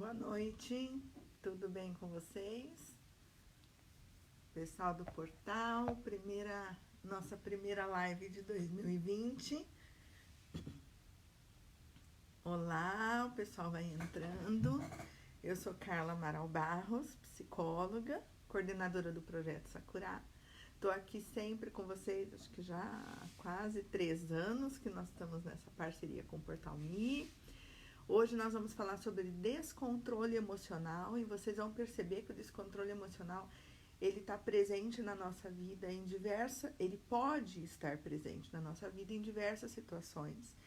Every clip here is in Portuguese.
Boa noite, tudo bem com vocês? Pessoal do portal, nossa primeira live de 2020. Olá, o pessoal vai entrando. Eu sou Carla Amaral Barros, psicóloga, coordenadora do Projeto Sakura. Estou aqui sempre com vocês, acho que já há quase 3 anos que nós estamos nessa parceria com o Portal Me. Hoje nós vamos falar sobre descontrole emocional e vocês vão perceber que o descontrole emocional ele está presente na nossa vida ele pode estar presente na nossa vida em diversas situações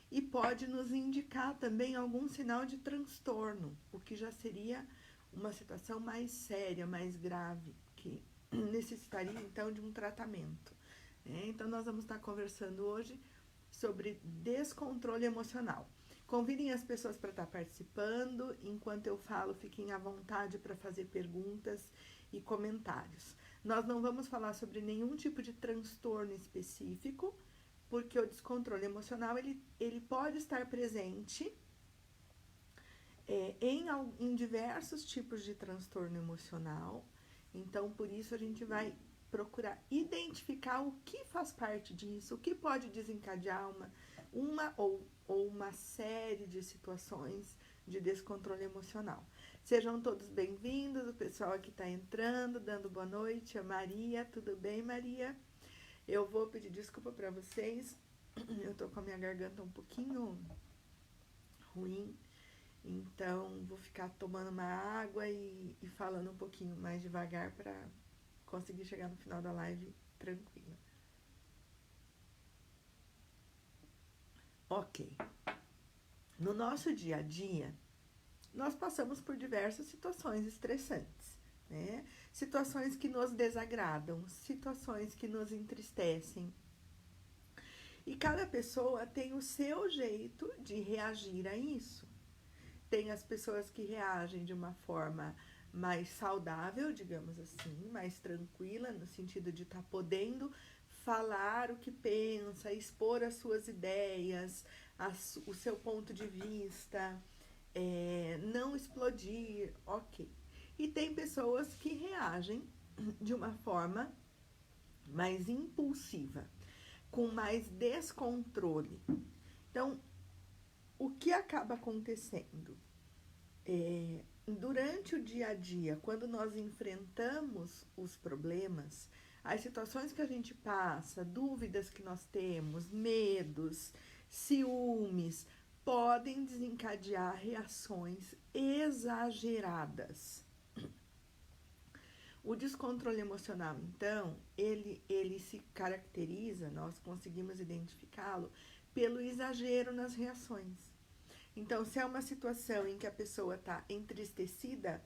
e pode nos indicar também algum sinal de transtorno, o que já seria uma situação mais séria, mais grave, que necessitaria então de um tratamento. Então nós vamos estar conversando hoje sobre descontrole emocional. Convidem as pessoas para estar participando. Enquanto eu falo, fiquem à vontade para fazer perguntas e comentários. Nós não vamos falar sobre nenhum tipo de transtorno específico, porque o descontrole emocional ele pode estar presente em diversos tipos de transtorno emocional. Então, por isso, a gente vai procurar identificar o que faz parte disso, o que pode desencadear uma série de situações de descontrole emocional. Sejam todos bem-vindos, o pessoal aqui está entrando, dando boa noite. A Maria, tudo bem, Maria? Eu vou pedir desculpa para vocês, eu tô com a minha garganta um pouquinho ruim, então vou ficar tomando uma água e falando um pouquinho mais devagar para conseguir chegar no final da live tranquila. Ok. No nosso dia a dia, nós passamos por diversas situações estressantes, né? Situações que nos desagradam, situações que nos entristecem. E cada pessoa tem o seu jeito de reagir a isso. Tem as pessoas que reagem de uma forma mais saudável, digamos assim, mais tranquila, no sentido de estar podendo falar o que pensa, expor as suas ideias, o seu ponto de vista, não explodir, ok. E tem pessoas que reagem de uma forma mais impulsiva, com mais descontrole. Então, o que acaba acontecendo? Durante o dia a dia, quando nós enfrentamos os problemas, as situações que a gente passa, dúvidas que nós temos, medos, ciúmes, podem desencadear reações exageradas. O descontrole emocional, então, ele se caracteriza, nós conseguimos identificá-lo pelo exagero nas reações. Então, se é uma situação em que a pessoa está entristecida,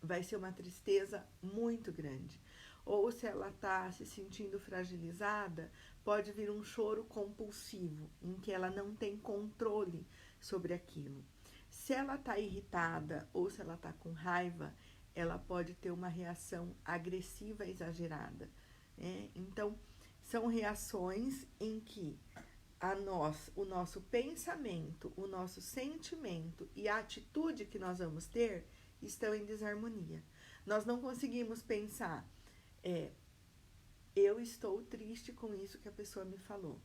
vai ser uma tristeza muito grande. Ou se ela está se sentindo fragilizada, pode vir um choro compulsivo, em que ela não tem controle sobre aquilo. Se ela está irritada ou se ela está com raiva, ela pode ter uma reação agressiva exagerada. Então, são reações em que o nosso pensamento, o nosso sentimento e a atitude que nós vamos ter estão em desarmonia. Nós não conseguimos pensar, eu estou triste com isso que a pessoa me falou.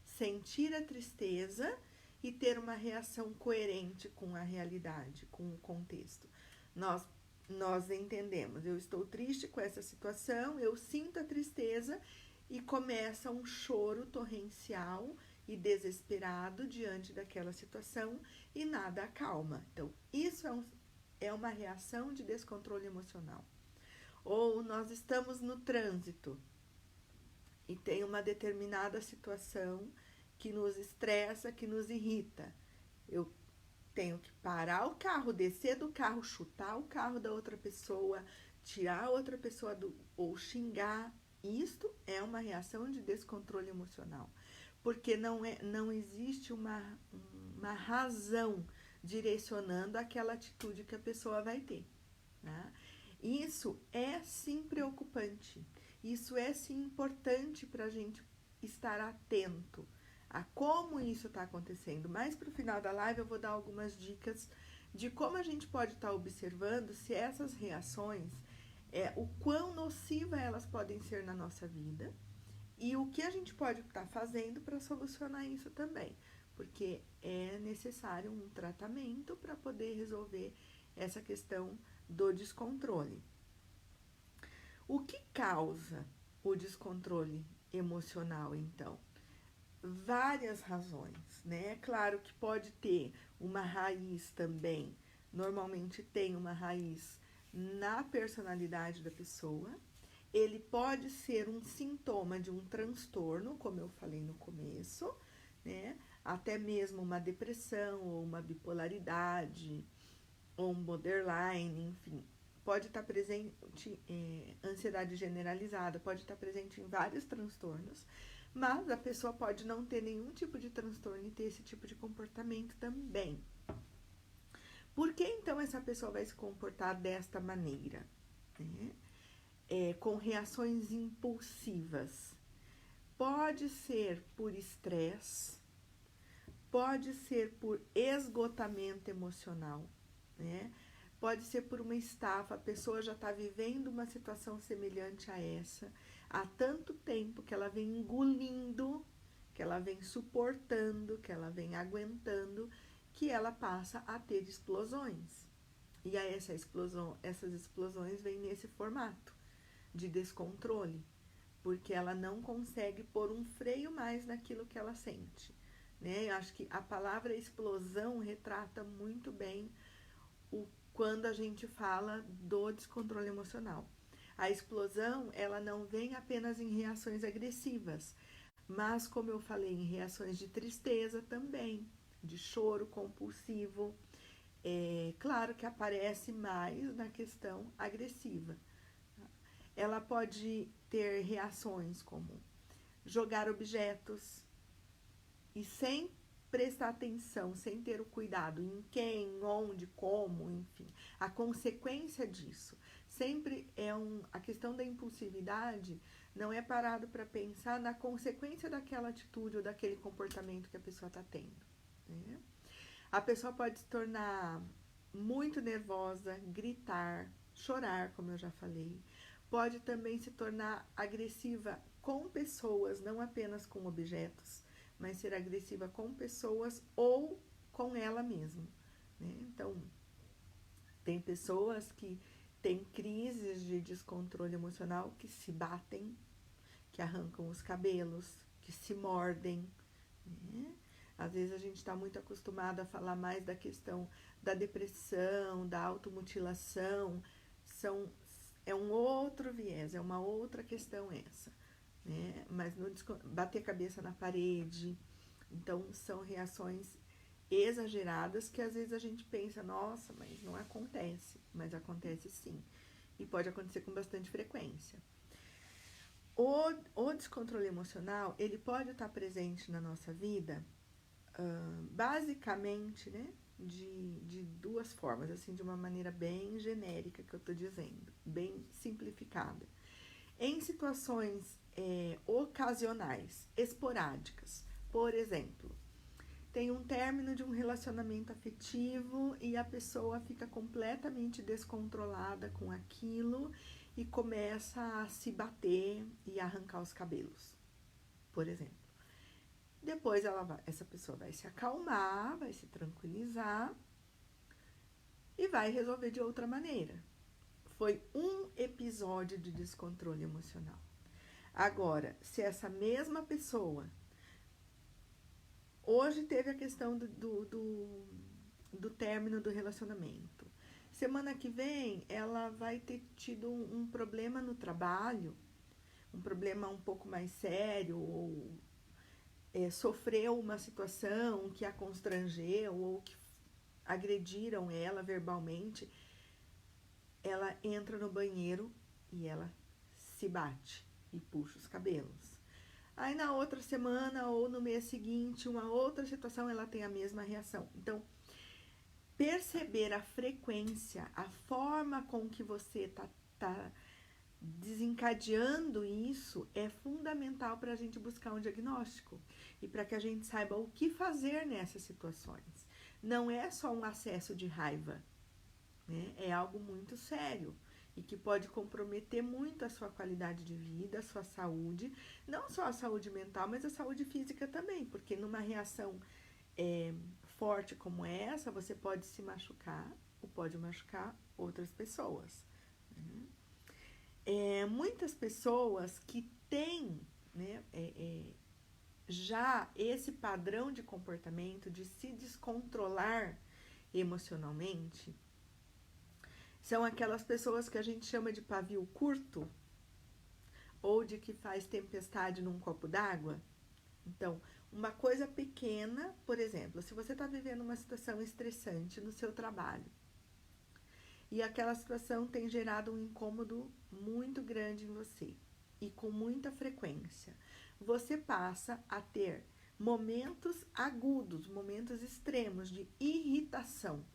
Sentir a tristeza e ter uma reação coerente com a realidade, com o contexto. Nós entendemos, eu estou triste com essa situação, eu sinto a tristeza e começa um choro torrencial e desesperado diante daquela situação e nada acalma. Então, isso é uma reação de descontrole emocional. Ou nós estamos no trânsito e tem uma determinada situação que nos estressa, que nos irrita. Eu tenho que parar o carro, descer do carro, chutar o carro da outra pessoa, tirar a outra pessoa ou xingar. Isto é uma reação de descontrole emocional, porque não existe uma razão direcionando aquela atitude que a pessoa vai ter. Né? Isso é sim preocupante, isso é sim importante para a gente estar atento a como isso está acontecendo. Mas para o final da live eu vou dar algumas dicas de como a gente pode estar observando se essas reações, o quão nociva elas podem ser na nossa vida e o que a gente pode estar fazendo para solucionar isso também, porque é necessário um tratamento para poder resolver essa questão do descontrole. O que causa o descontrole emocional, então? Várias razões, né? É claro que pode ter uma raiz também, normalmente tem uma raiz na personalidade da pessoa. Ele pode ser um sintoma de um transtorno, como eu falei no começo, né? Até mesmo uma depressão, ou uma bipolaridade, ou um borderline, enfim. Pode estar presente ansiedade generalizada, pode estar presente em vários transtornos, mas a pessoa pode não ter nenhum tipo de transtorno e ter esse tipo de comportamento também. Por que então essa pessoa vai se comportar desta maneira? Né? Com reações impulsivas. Pode ser por estresse, pode ser por esgotamento emocional, né? Pode ser por uma estafa, a pessoa já está vivendo uma situação semelhante a essa há tanto tempo que ela vem engolindo, que ela vem suportando, que ela vem aguentando, que ela passa a ter explosões. E aí essas explosões vêm nesse formato de descontrole, porque ela não consegue pôr um freio mais naquilo que ela sente. Né? Eu acho que a palavra explosão retrata muito bem quando a gente fala do descontrole emocional. A explosão, ela não vem apenas em reações agressivas, mas, como eu falei, em reações de tristeza também, de choro compulsivo. Claro que aparece mais na questão agressiva. Ela pode ter reações como jogar objetos e sem prestar atenção, sem ter o cuidado em quem, onde, como, enfim. A consequência disso sempre a questão da impulsividade não é parado para pensar na consequência daquela atitude ou daquele comportamento que a pessoa está tendo. Né? A pessoa pode se tornar muito nervosa, gritar, chorar, como eu já falei. Pode também se tornar agressiva com pessoas, não apenas com objetos, mas ser agressiva com pessoas ou com ela mesma. Né? Então, tem pessoas que têm crises de descontrole emocional que se batem, que arrancam os cabelos, que se mordem. Né? Às vezes a gente está muito acostumado a falar mais da questão da depressão, da automutilação. É um outro viés, é uma outra questão essa. Né? Mas bater a cabeça na parede. Então, são reações exageradas que às vezes a gente pensa, nossa, mas não acontece. Mas acontece sim. E pode acontecer com bastante frequência. O descontrole emocional, ele pode estar presente na nossa vida, basicamente, né, de duas formas, assim, de uma maneira bem genérica que eu estou dizendo, bem simplificada. Em situações ocasionais, esporádicas, por exemplo, tem um término de um relacionamento afetivo e a pessoa fica completamente descontrolada com aquilo e começa a se bater e arrancar os cabelos, por exemplo. Depois essa pessoa vai se acalmar, vai se tranquilizar e vai resolver de outra maneira. Foi um episódio de descontrole emocional. Agora, se essa mesma pessoa hoje teve a questão do término do relacionamento, semana que vem ela vai ter tido um problema no trabalho, um problema um pouco mais sério, ou sofreu uma situação que a constrangeu ou que agrediram ela verbalmente, ela entra no banheiro e ela se bate e puxa os cabelos. Aí na outra semana ou no mês seguinte, uma outra situação, ela tem a mesma reação. Então, perceber a frequência, a forma com que você tá desencadeando isso é fundamental para a gente buscar um diagnóstico e para que a gente saiba o que fazer nessas situações. não é só um acesso de raiva, né? É algo muito sério e que pode comprometer muito a sua qualidade de vida, a sua saúde, não só a saúde mental, mas a saúde física também, porque numa reação forte como essa, você pode se machucar ou pode machucar outras pessoas. Muitas pessoas que têm, né, já esse padrão de comportamento de se descontrolar emocionalmente, são aquelas pessoas que a gente chama de pavio curto ou de que faz tempestade num copo d'água. Então, uma coisa pequena, por exemplo, se você está vivendo uma situação estressante no seu trabalho e aquela situação tem gerado um incômodo muito grande em você e com muita frequência, você passa a ter momentos agudos, momentos extremos de irritação,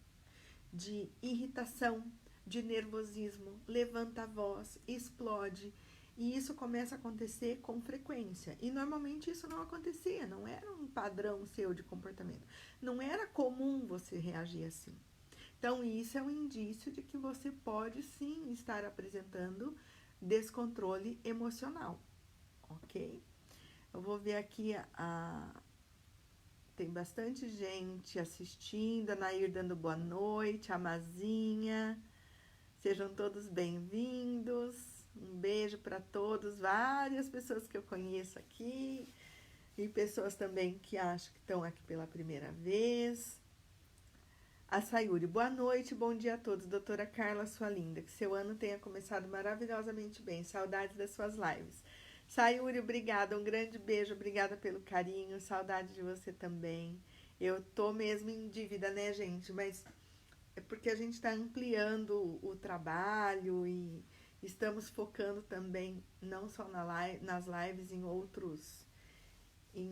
de nervosismo, levanta a voz, explode. E isso começa a acontecer com frequência. E normalmente isso não acontecia, não era um padrão seu de comportamento. Não era comum você reagir assim. Então, isso é um indício de que você pode sim estar apresentando descontrole emocional, ok? Eu vou ver aqui tem bastante gente assistindo, a Nair dando boa noite, a Mazinha. Sejam todos bem-vindos. Um beijo para todos, várias pessoas que eu conheço aqui e pessoas também que acho que estão aqui pela primeira vez. A Sayuri, boa noite, bom dia a todos. Doutora Carla, sua linda, que seu ano tenha começado maravilhosamente bem. Saudades das suas lives. Sayuri, obrigada, um grande beijo, obrigada pelo carinho, saudade de você também. Eu tô mesmo em dívida, né, gente? Mas é porque a gente está ampliando o trabalho e estamos focando também, não só nas lives, em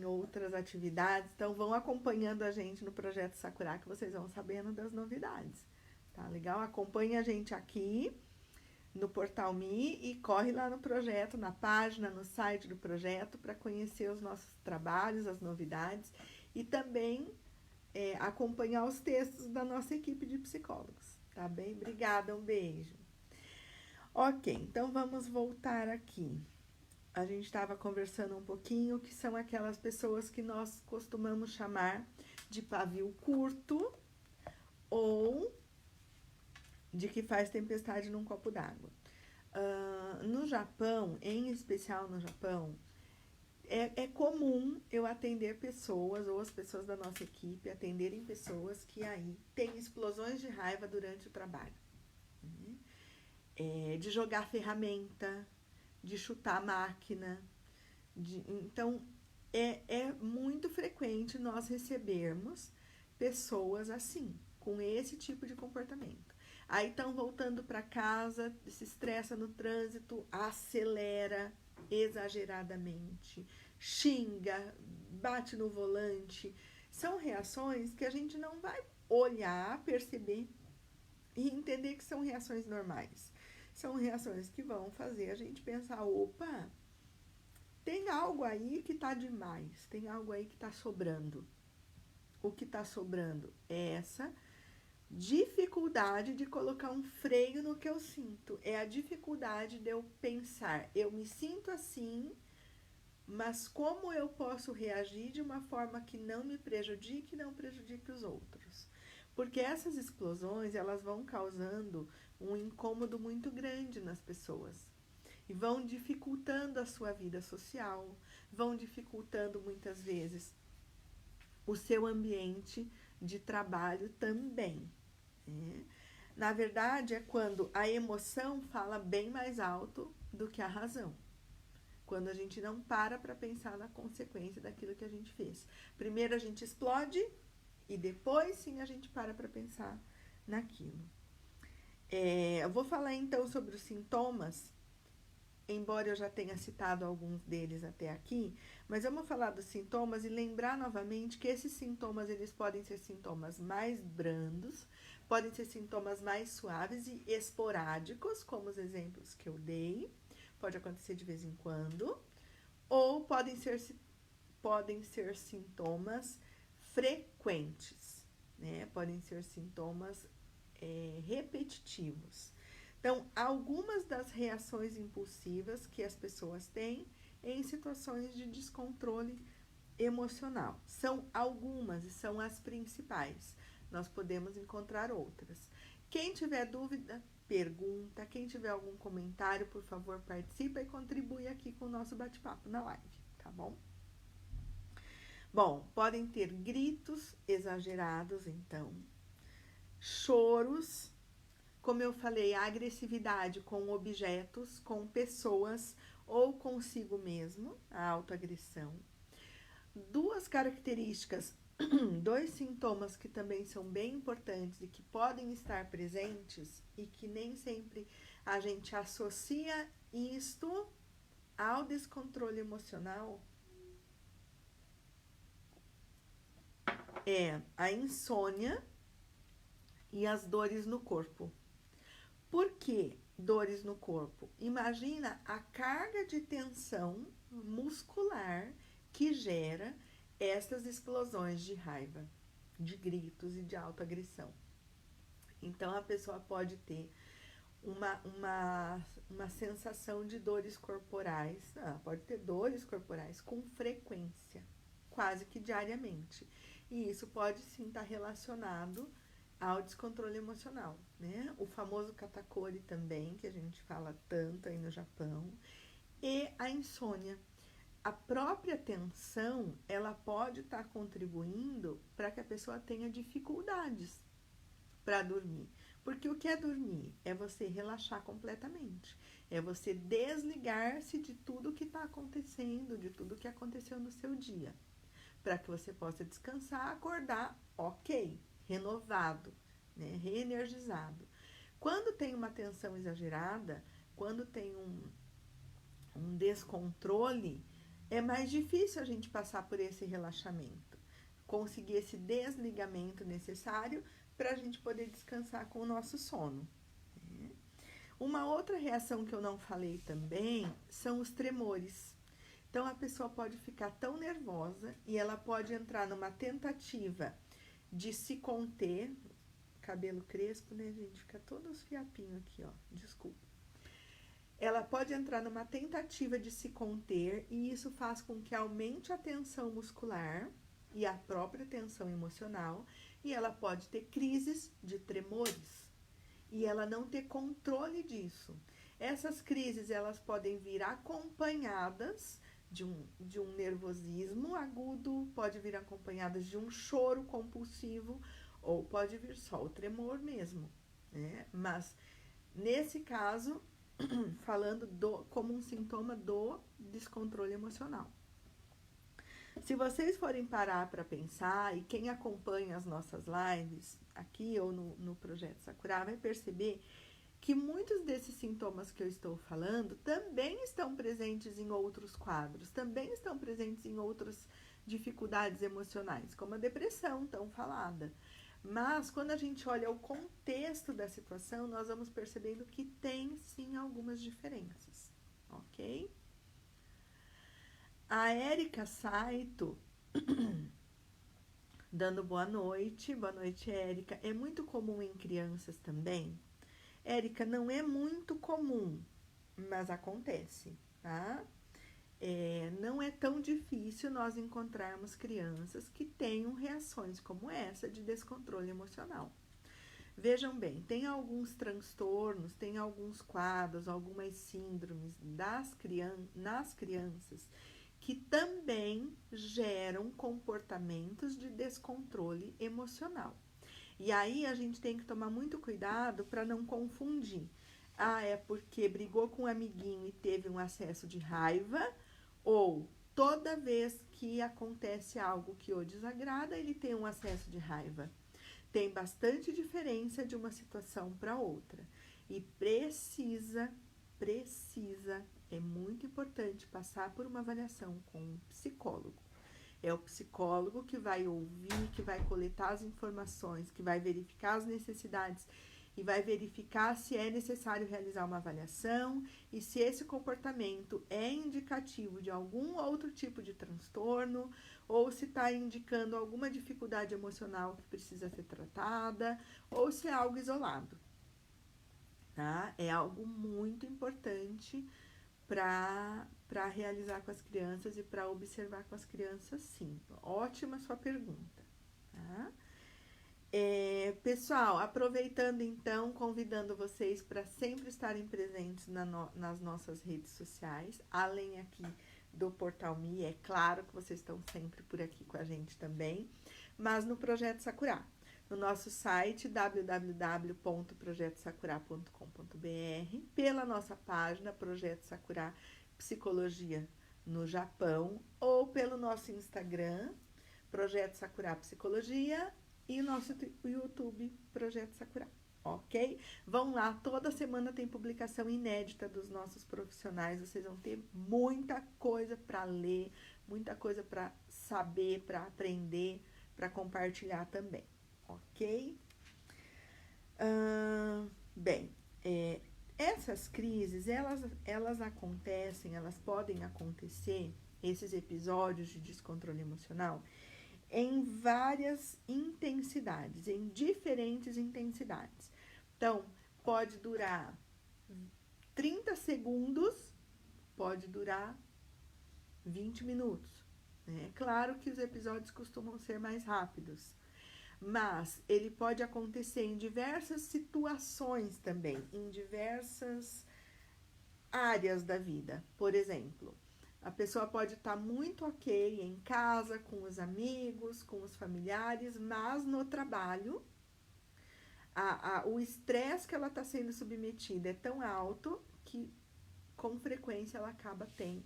outras atividades. Então, vão acompanhando a gente no Projeto Sakura, que vocês vão sabendo das novidades. Tá legal? Acompanhe a gente aqui no Portal Me e corre lá no projeto, na página, no site do projeto, para conhecer os nossos trabalhos, as novidades e também acompanhar os textos da nossa equipe de psicólogos. Tá bem? Obrigada, um beijo. Ok, então vamos voltar aqui. A gente estava conversando um pouquinho, que são aquelas pessoas que nós costumamos chamar de pavio curto ou de que faz tempestade num copo d'água. No Japão, em especial no Japão, é comum eu atender pessoas, ou as pessoas da nossa equipe atenderem pessoas que aí têm explosões de raiva durante o trabalho. De jogar ferramenta, de chutar a máquina. Então, é muito frequente nós recebermos pessoas assim, com esse tipo de comportamento. Aí estão voltando para casa, se estressa no trânsito, acelera exageradamente, xinga, bate no volante. São reações que a gente não vai olhar, perceber e entender que são reações normais. São reações que vão fazer a gente pensar, opa, tem algo aí que tá demais, tem algo aí que tá sobrando. O que tá sobrando é essa dificuldade de colocar um freio no que eu sinto. É a dificuldade de eu pensar, eu me sinto assim, mas como eu posso reagir de uma forma que não me prejudique e não prejudique os outros? Porque essas explosões, elas vão causando um incômodo muito grande nas pessoas. E vão dificultando a sua vida social, vão dificultando muitas vezes o seu ambiente de trabalho também. Na verdade, é quando a emoção fala bem mais alto do que a razão. Quando a gente não para pensar na consequência daquilo que a gente fez. Primeiro a gente explode e depois sim a gente para pensar naquilo. Eu vou falar então sobre os sintomas, embora eu já tenha citado alguns deles até aqui, mas vamos falar dos sintomas e lembrar novamente que esses sintomas, eles podem ser sintomas mais brandos, podem ser sintomas mais suaves e esporádicos, como os exemplos que eu dei, pode acontecer de vez em quando, ou podem ser sintomas frequentes. né? Podem ser sintomas repetitivos. Então, algumas das reações impulsivas que as pessoas têm em situações de descontrole emocional. São algumas e são as principais. Nós podemos encontrar outras. Quem tiver dúvida, pergunta. Quem tiver algum comentário, por favor, participa e contribui aqui com o nosso bate-papo na live, tá bom? Bom, podem ter gritos exagerados, então, choros, como eu falei, a agressividade com objetos, com pessoas ou consigo mesmo, a autoagressão. Duas características, dois sintomas que também são bem importantes e que podem estar presentes e que nem sempre a gente associa isto ao descontrole emocional, é a insônia e as dores no corpo. Por que dores no corpo? Imagina a carga de tensão muscular que gera essas explosões de raiva, de gritos e de autoagressão. Então, a pessoa pode ter uma sensação de dores corporais, pode ter dores corporais com frequência, quase que diariamente. E isso pode sim estar relacionado ao descontrole emocional, né? O famoso katakuri também, que a gente fala tanto aí no Japão, e a insônia. A própria tensão, ela pode estar contribuindo para que a pessoa tenha dificuldades para dormir. Porque o que é dormir? É você relaxar completamente. É você desligar-se de tudo que está acontecendo, de tudo que aconteceu no seu dia. Para que você possa descansar, acordar ok, renovado, né? Reenergizado. Quando tem uma tensão exagerada, quando tem um descontrole, é mais difícil a gente passar por esse relaxamento, conseguir esse desligamento necessário para a gente poder descansar com o nosso sono. Né? Uma outra reação que eu não falei também são os tremores. Então, a pessoa pode ficar tão nervosa e ela pode entrar numa tentativa de se conter. Cabelo crespo, né, gente? Fica todos os fiapinhos aqui, ó. Desculpa. Ela pode entrar numa tentativa de se conter e isso faz com que aumente a tensão muscular e a própria tensão emocional e ela pode ter crises de tremores e ela não ter controle disso. Essas crises, elas podem vir acompanhadas de um nervosismo agudo, pode vir acompanhadas de um choro compulsivo ou pode vir só o tremor mesmo, né? Mas, nesse caso, falando como um sintoma do descontrole emocional. Se vocês forem parar para pensar, e quem acompanha as nossas lives, aqui ou no Projeto Sakura, vai perceber que muitos desses sintomas que eu estou falando também estão presentes em outros quadros, também estão presentes em outras dificuldades emocionais, como a depressão tão falada. Mas, quando a gente olha o contexto da situação, nós vamos percebendo que tem, sim, algumas diferenças, ok? A Érica Saito, dando boa noite, Érica. É muito comum em crianças também? Érica, não é muito comum, mas acontece, tá? Não é tão difícil nós encontrarmos crianças que tenham reações como essa de descontrole emocional. Vejam bem, tem alguns transtornos, tem alguns quadros, algumas síndromes nas crianças que também geram comportamentos de descontrole emocional. E aí a gente tem que tomar muito cuidado para não confundir. É porque brigou com um amiguinho e teve um acesso de raiva, ou toda vez que acontece algo que o desagrada, ele tem um acesso de raiva. Tem bastante diferença de uma situação para outra. E precisa, é muito importante passar por uma avaliação com um psicólogo. É o psicólogo que vai ouvir, que vai coletar as informações, que vai verificar as necessidades e vai verificar se é necessário realizar uma avaliação e se esse comportamento é indicativo de algum outro tipo de transtorno ou se está indicando alguma dificuldade emocional que precisa ser tratada ou se é algo isolado, tá? É algo muito importante para realizar com as crianças e para observar com as crianças, sim. Ótima sua pergunta, tá? Pessoal, aproveitando então, convidando vocês para sempre estarem presentes nas nossas redes sociais, além aqui do Portal Me, é claro que vocês estão sempre por aqui com a gente também, mas no Projeto Sakura, no nosso site www.projetosakura.com.br, pela nossa página Projeto Sakura Psicologia no Japão, ou pelo nosso Instagram, Projeto Sakura Psicologia, e o nosso YouTube, Projeto Sakura, ok? Vão lá, toda semana tem publicação inédita dos nossos profissionais, vocês vão ter muita coisa para ler, muita coisa para saber, para aprender, para compartilhar também, ok? Bem, essas crises, elas acontecem, elas podem acontecer, esses episódios de descontrole emocional, em várias intensidades, em diferentes intensidades. Então, pode durar 30 segundos, pode durar 20 minutos. É claro que os episódios costumam ser mais rápidos, mas ele pode acontecer em diversas situações também, em diversas áreas da vida. Por exemplo, a pessoa pode estar muito ok em casa, com os amigos, com os familiares, mas no trabalho, o estresse que ela está sendo submetida é tão alto que, com frequência,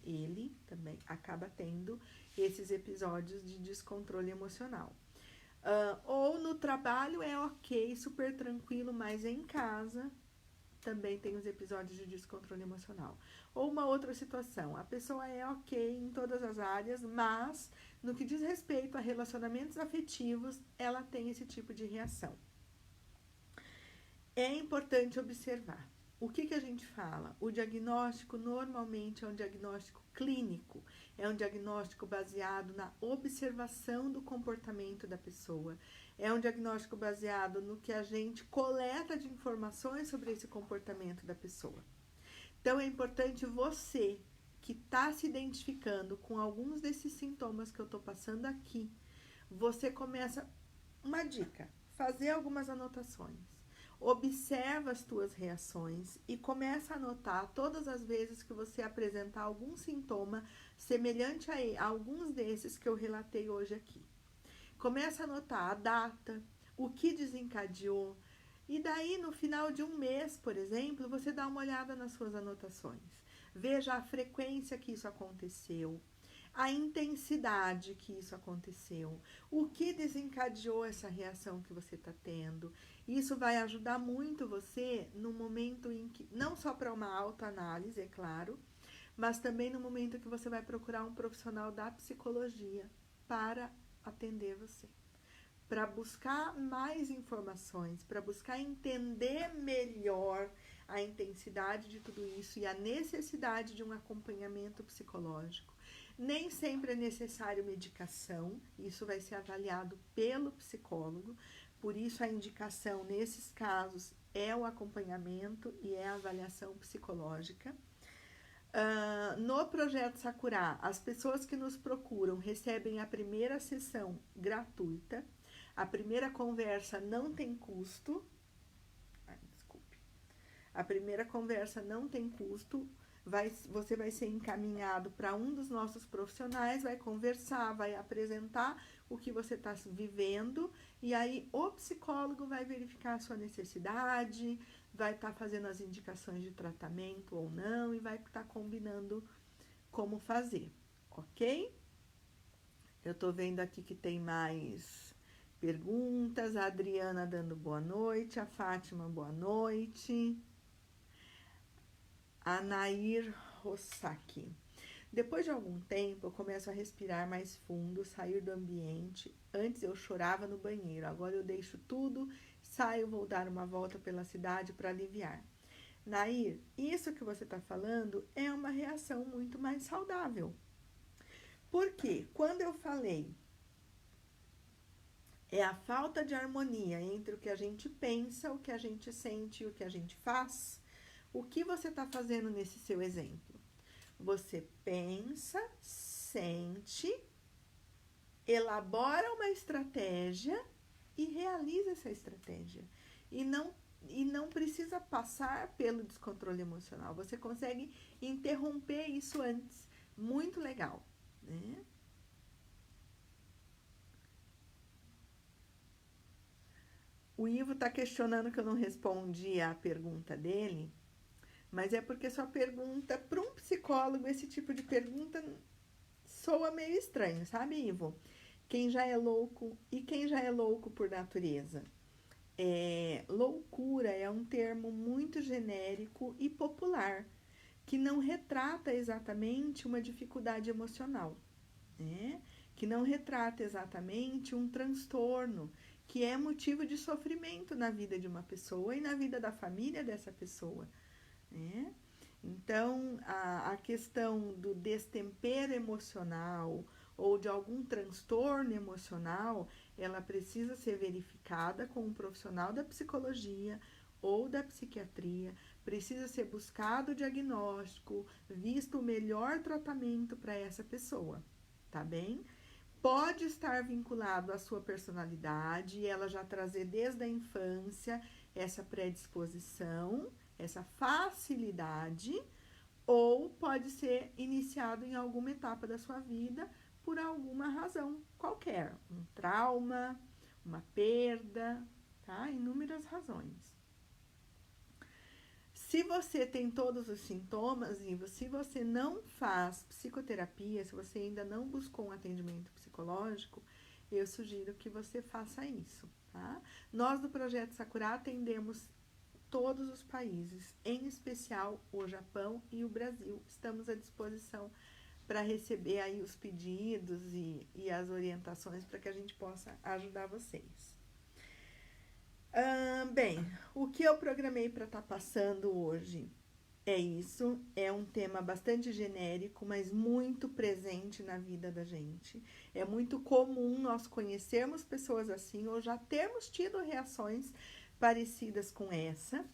ele também acaba tendo esses episódios de descontrole emocional. Ou no trabalho é ok, super tranquilo, mas em casa também tem os episódios de descontrole emocional. Ou uma outra situação, a pessoa é ok em todas as áreas, mas no que diz respeito a relacionamentos afetivos, ela tem esse tipo de reação. É importante observar. O que a gente fala? O diagnóstico normalmente é um diagnóstico clínico, é um diagnóstico baseado na observação do comportamento da pessoa, é um diagnóstico baseado no que a gente coleta de informações sobre esse comportamento da pessoa. Então, é importante você que está se identificando com alguns desses sintomas que eu estou passando aqui, você começa, uma dica, fazer algumas anotações. Observa as tuas reações e começa a anotar todas as vezes que você apresentar algum sintoma semelhante a alguns desses que eu relatei hoje aqui. Começa a anotar a data, o que desencadeou, e daí no final de um mês, por exemplo, você dá uma olhada nas suas anotações. Veja a frequência que isso aconteceu, a intensidade que isso aconteceu, o que desencadeou essa reação que você está tendo. Isso vai ajudar muito você no momento em que, não só para uma autoanálise, é claro, mas também no momento que você vai procurar um profissional da psicologia para atender você. Para buscar mais informações, para buscar entender melhor a intensidade de tudo isso e a necessidade de um acompanhamento psicológico. Nem sempre é necessário medicação, isso vai ser avaliado pelo psicólogo, por isso a indicação nesses casos é o acompanhamento e é a avaliação psicológica. No Projeto Sakura, as pessoas que nos procuram recebem a primeira sessão gratuita, a primeira conversa não tem custo, a primeira conversa não tem custo, você vai ser encaminhado para um dos nossos profissionais, vai conversar, vai apresentar o que você está vivendo, e aí o psicólogo vai verificar a sua necessidade, vai estar fazendo as indicações de tratamento ou não, e vai estar combinando como fazer, ok? Eu estou vendo aqui que tem mais perguntas, a Adriana dando boa noite, a Fátima boa noite, a Nair Rossaki. Depois de algum tempo, eu começo a respirar mais fundo, sair do ambiente. Antes eu chorava no banheiro, agora eu deixo tudo, saio, vou dar uma volta pela cidade para aliviar. Nair, isso que você está falando é uma reação muito mais saudável. Porque quando eu falei é a falta de harmonia entre o que a gente pensa, o que a gente sente e o que a gente faz, o que você está fazendo nesse seu exemplo? Você pensa, sente, elabora uma estratégia e realiza essa estratégia. E não precisa passar pelo descontrole emocional. Você consegue interromper isso antes. Muito legal, né? O Ivo está questionando que eu não respondi a pergunta dele, mas é porque sua pergunta, para um psicólogo, esse tipo de pergunta soa meio estranho, sabe, Ivo? Quem já é louco e quem já é louco por natureza? Loucura é um termo muito genérico e popular, que não retrata exatamente uma dificuldade emocional, né? Que não retrata exatamente um transtorno, que é motivo de sofrimento na vida de uma pessoa e na vida da família dessa pessoa, né? Então, a questão do destempero emocional ou de algum transtorno emocional, ela precisa ser verificada com um profissional da psicologia ou da psiquiatria, precisa ser buscado o diagnóstico, visto o melhor tratamento para essa pessoa, tá bem? Pode estar vinculado à sua personalidade, ela já trazer desde a infância essa predisposição, essa facilidade, ou pode ser iniciado em alguma etapa da sua vida por alguma razão qualquer, um trauma, uma perda, tá? Inúmeras razões. Se você tem todos os sintomas, Ivo, se você não faz psicoterapia, se você ainda não buscou um atendimento psicológico, eu sugiro que você faça isso, tá? Nós do Projeto Sakura atendemos todos os países, em especial o Japão e o Brasil. Estamos à disposição para receber aí os pedidos e as orientações para que a gente possa ajudar vocês. Bem, o que eu programei para estar passando hoje é isso. É um tema bastante genérico, mas muito presente na vida da gente. É muito comum nós conhecermos pessoas assim ou já termos tido reações parecidas com essa.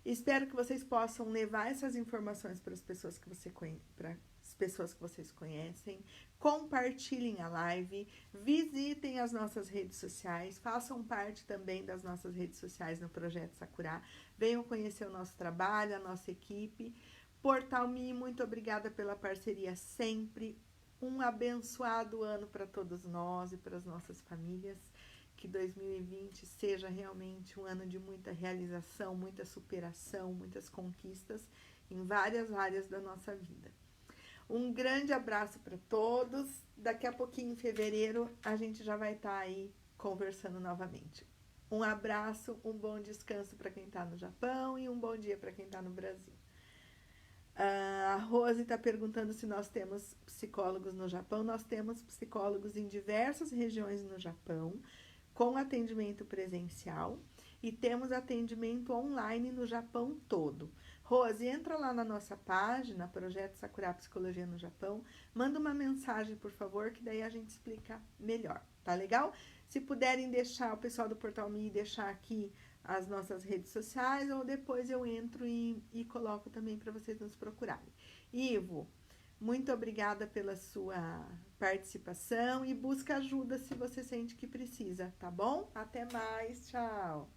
Espero que vocês possam levar essas informações para as pessoas que vocês conhecem. Compartilhem a live, visitem as nossas redes sociais, façam parte também das nossas redes sociais no Projeto Sakura. Venham conhecer o nosso trabalho, a nossa equipe. Portal Me, muito obrigada pela parceria sempre. Um abençoado ano para todos nós e para as nossas famílias. Que 2020 seja realmente um ano de muita realização, muita superação, muitas conquistas em várias áreas da nossa vida. Um grande abraço para todos. Daqui a pouquinho, em fevereiro, a gente já vai estar aí conversando novamente. Um abraço, um bom descanso para quem está no Japão e um bom dia para quem está no Brasil. A Rose está perguntando se nós temos psicólogos no Japão. Nós temos psicólogos em diversas regiões no Japão, com atendimento presencial, e temos atendimento online no Japão todo. Rose, entra lá na nossa página, Projeto Sakura Psicologia no Japão, manda uma mensagem, por favor, que daí a gente explica melhor, tá legal? Se puderem deixar, o pessoal do Portal Me deixar aqui as nossas redes sociais, ou depois eu entro e coloco também para vocês nos procurarem. Ivo, muito obrigada pela sua participação e busca ajuda se você sente que precisa, tá bom? Até mais, tchau!